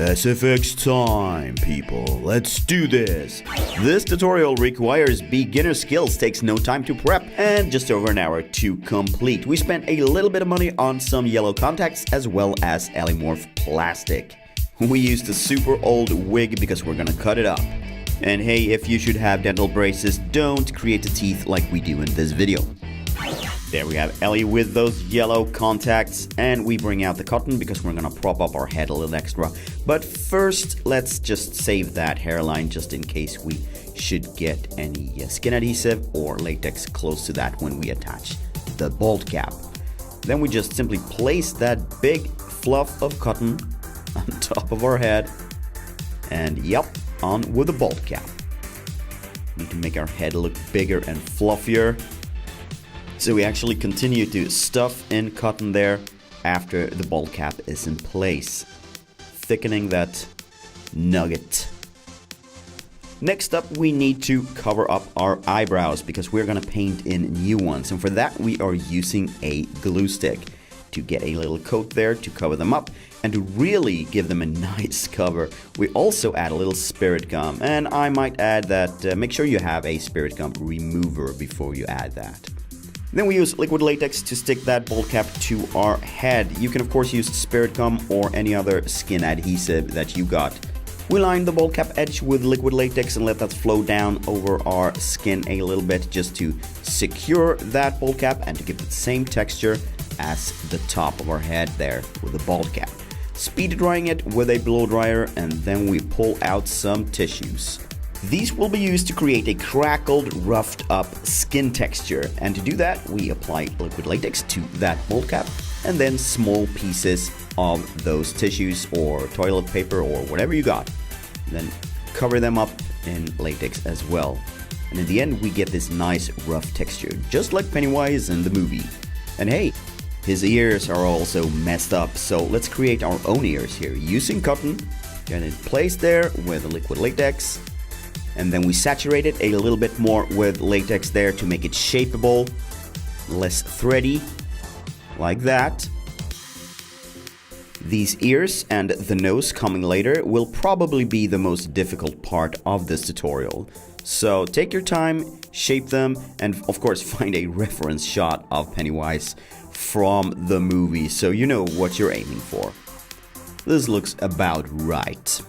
SFX time, people. Let's do this. This tutorial requires beginner skills, takes no time to prep, and just over an hour to complete. We spent a little bit of money on some yellow contacts as well as Elimorph plastic. We used a super old wig because we're gonna cut it up. And hey, if you should have dental braces, don't create the teeth like we do in this video. There we have Ellie with those yellow contacts, and we bring out the cotton because we're gonna prop up our head a little extra. But first, let's just save that hairline just in case we should get any skin adhesive or latex close to that when we attach the bald cap. Then we just simply place that big fluff of cotton on top of our head, and yep, on with the bald cap. Need to make our head look bigger and fluffier. So we actually continue to stuff in cotton there after the bald cap is in place, thickening that nugget. Next up, we need to cover up our eyebrows because we're gonna paint in new ones, and for that we are using a glue stick to get a little coat there to cover them up and to really give them a nice cover. We also add a little spirit gum, and I might add that make sure you have a spirit gum remover before you add that. Then we use liquid latex to stick that bald cap to our head. You can of course use spirit gum or any other skin adhesive that you got. We line the bald cap edge with liquid latex and let that flow down over our skin a little bit just to secure that bald cap and to give it the same texture as the top of our head there with the bald cap. Speed drying it with a blow dryer, and then we pull out some tissues. These will be used to create a crackled, roughed up skin texture, and to do that we apply liquid latex to that bald cap and then small pieces of those tissues or toilet paper or whatever you got. Then cover them up in latex as well. And in the end we get this nice rough texture, just like Pennywise in the movie. And hey, his ears are also messed up, so let's create our own ears here using cotton. Get it placed there with the liquid latex. And then we saturate it a little bit more with latex there to make it shapeable, less thready, like that. These ears and the nose coming later will probably be the most difficult part of this tutorial. So take your time, shape them, and of course find a reference shot of Pennywise from the movie so you know what you're aiming for. This looks about right.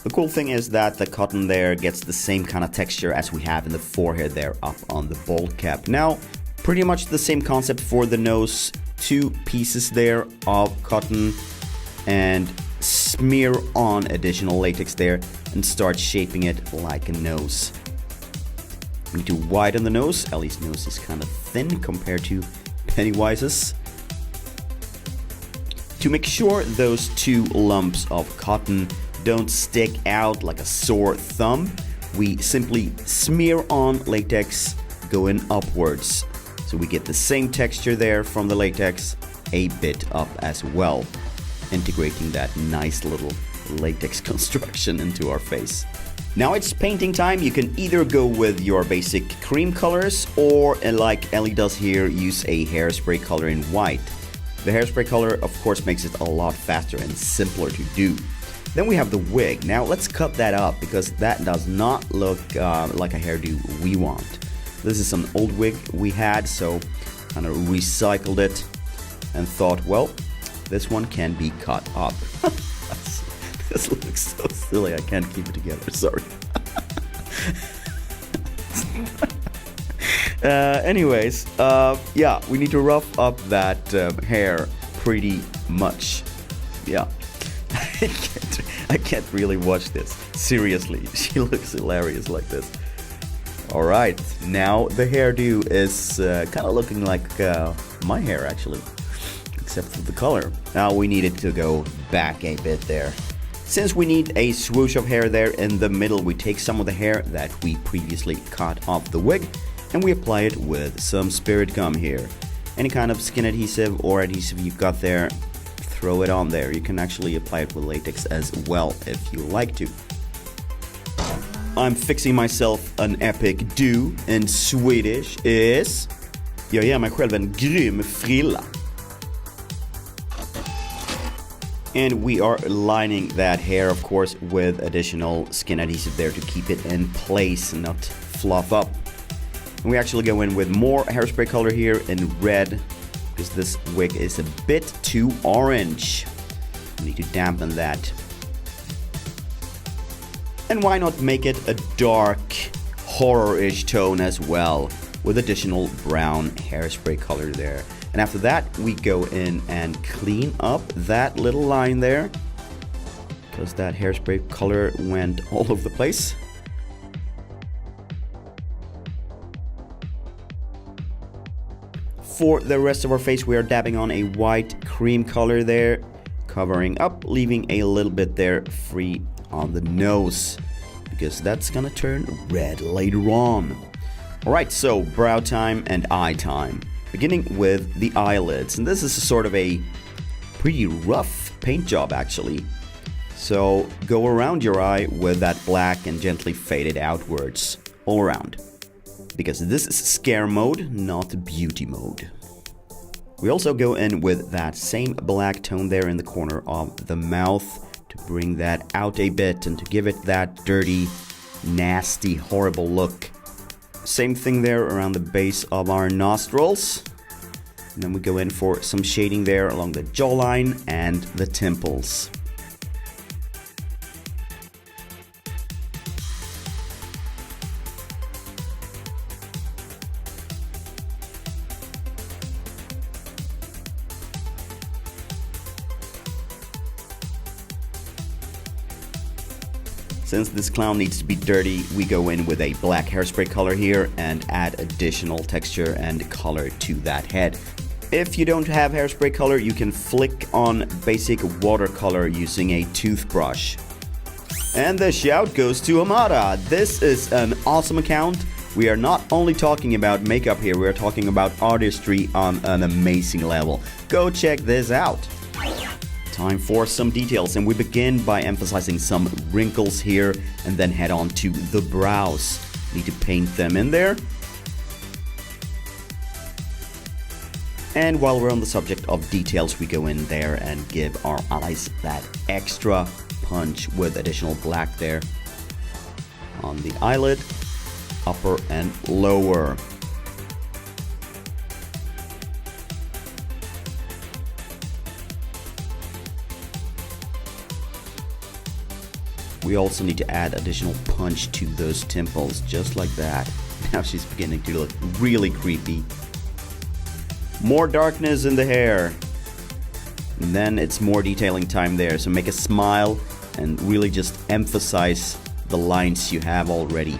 The cool thing is that the cotton there gets the same kind of texture as we have in the forehead there up on the bald cap. Now, pretty much the same concept for the nose. 2 pieces there of cotton and smear on additional latex there and start shaping it like a nose. We need to widen the nose. Ellie's nose is kind of thin compared to Pennywise's. To make sure those 2 lumps of cotton don't stick out like a sore thumb, we simply smear on latex going upwards. So we get the same texture there from the latex, a bit up as well, integrating that nice little latex construction into our face. Now it's painting time. You can either go with your basic cream colors or, like Ellie does here, use a hairspray color in white. The hairspray color of course makes it a lot faster and simpler to do. Then we have the wig. Now let's cut that up because that does not look like a hairdo we want. This is an old wig we had, so kind of recycled it and thought, well, this one can be cut up. This looks so silly, I can't keep it together, sorry. Anyways, yeah, we need to rough up that hair pretty much. Yeah. I can't really watch this. Seriously, she looks hilarious like this. Alright, now the hairdo is kind of looking like my hair actually, except for the color. Now we need it to go back a bit there. Since we need a swoosh of hair there in the middle, we take some of the hair that we previously cut off the wig and we apply it with some spirit gum here. Any kind of skin adhesive or adhesive you've got there, throw it on there. You can actually apply it with latex as well if you like to. I'm fixing myself an epic do in Swedish is jag ger mig själv en grym frilla. And we are lining that hair, of course, with additional skin adhesive there to keep it in place and not fluff up. And we actually go in with more hairspray color here in red, because this wig is a bit too orange. We need to dampen that. And why not make it a dark, horror-ish tone as well, with additional brown hairspray color there. And after that, we go in and clean up that little line there, because that hairspray color went all over the place. For the rest of our face, we are dabbing on a white cream color there, covering up, leaving a little bit there free on the nose, because that's gonna turn red later on. Alright, so brow time and eye time. Beginning with the eyelids, and this is sort of a pretty rough paint job actually. So go around your eye with that black and gently fade it outwards, all around. Because this is scare mode, not beauty mode. We also go in with that same black tone there in the corner of the mouth to bring that out a bit and to give it that dirty, nasty, horrible look. Same thing there around the base of our nostrils. And then we go in for some shading there along the jawline and the temples. Since this clown needs to be dirty, we go in with a black hairspray color here and add additional texture and color to that head. If you don't have hairspray color, you can flick on basic watercolor using a toothbrush. And the shout goes to Amada. This is an awesome account. We are not only talking about makeup here, we are talking about artistry on an amazing level. Go check this out. Time for some details, and we begin by emphasizing some wrinkles here and then head on to the brows. Need to paint them in there. And while we're on the subject of details, we go in there and give our eyes that extra punch with additional black there on the eyelid, upper and lower. We also need to add additional punch to those temples, just like that. Now she's beginning to look really creepy. More darkness in the hair. And then it's more detailing time there, so make a smile and really just emphasize the lines you have already.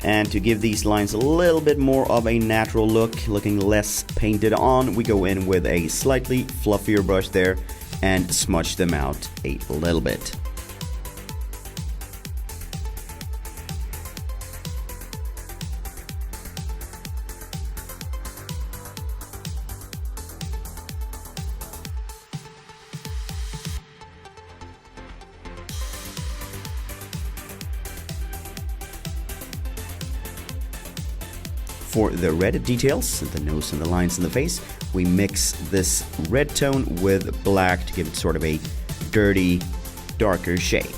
And to give these lines a little bit more of a natural look, looking less painted on, we go in with a slightly fluffier brush there and smudge them out a little bit. For the red details, the nose and the lines in the face, we mix this red tone with black to give it sort of a dirty, darker shade.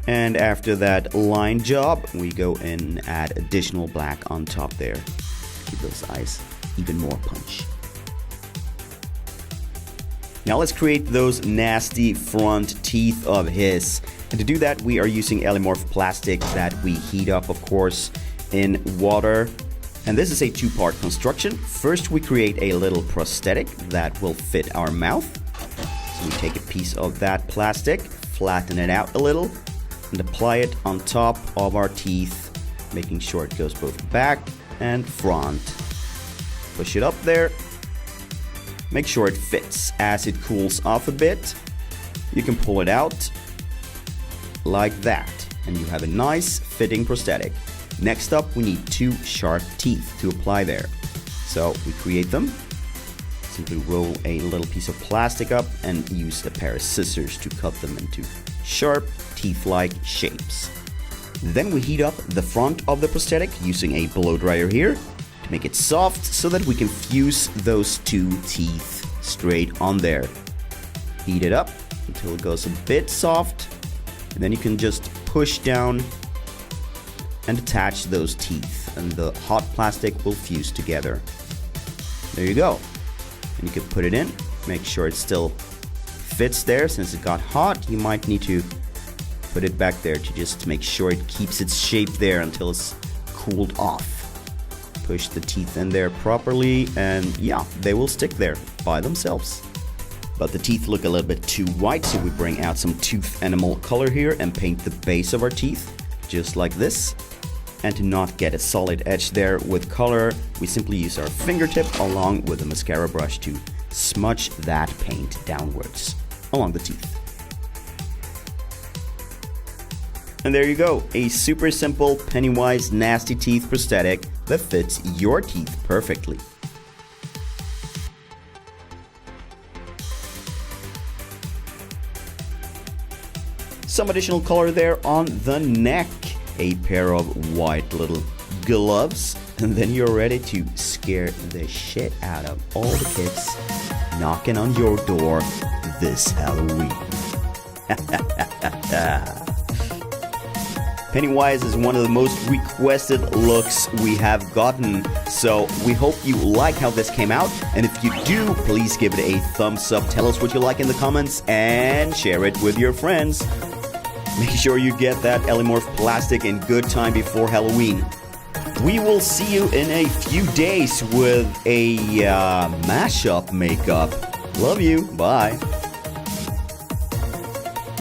And after that line job, we go in and add additional black on top there. Give those eyes even more punch. Now let's create those nasty front teeth of his. And to do that, we are using Elimorph plastic that we heat up, of course, in water. And this is a two-part construction. First, we create a little prosthetic that will fit our mouth. So we take a piece of that plastic, flatten it out a little, and apply it on top of our teeth, making sure it goes both back and front. Push it up there. Make sure it fits. As it cools off a bit, you can pull it out like that, and you have a nice fitting prosthetic. Next up, we need two sharp teeth to apply there. So we create them. Simply roll a little piece of plastic up and use a pair of scissors to cut them into sharp, teeth-like shapes. Then we heat up the front of the prosthetic using a blow dryer here to make it soft so that we can fuse those two teeth straight on there. Heat it up until it goes a bit soft, and then you can just push down and attach those teeth, and the hot plastic will fuse together. There you go. And you can put it in, make sure it still fits there. Since it got hot, you might need to put it back there to just make sure it keeps its shape there until it's cooled off. Push the teeth in there properly, and yeah, they will stick there by themselves. But the teeth look a little bit too white, so we bring out some tooth enamel color here and paint the base of our teeth, just like this. And to not get a solid edge there with color, we simply use our fingertip along with a mascara brush to smudge that paint downwards along the teeth. And there you go, a super simple Pennywise Nasty Teeth prosthetic that fits your teeth perfectly. Some additional color there on the neck. A pair of white little gloves, and then you're ready to scare the shit out of all the kids knocking on your door this Halloween. Pennywise is one of the most requested looks we have gotten, so we hope you like how this came out, and if you do, please give it a thumbs up, tell us what you like in the comments, and share it with your friends. Make sure you get that Elimorph plastic in good time before Halloween. We will see you in a few days with a mashup makeup. Love you. Bye.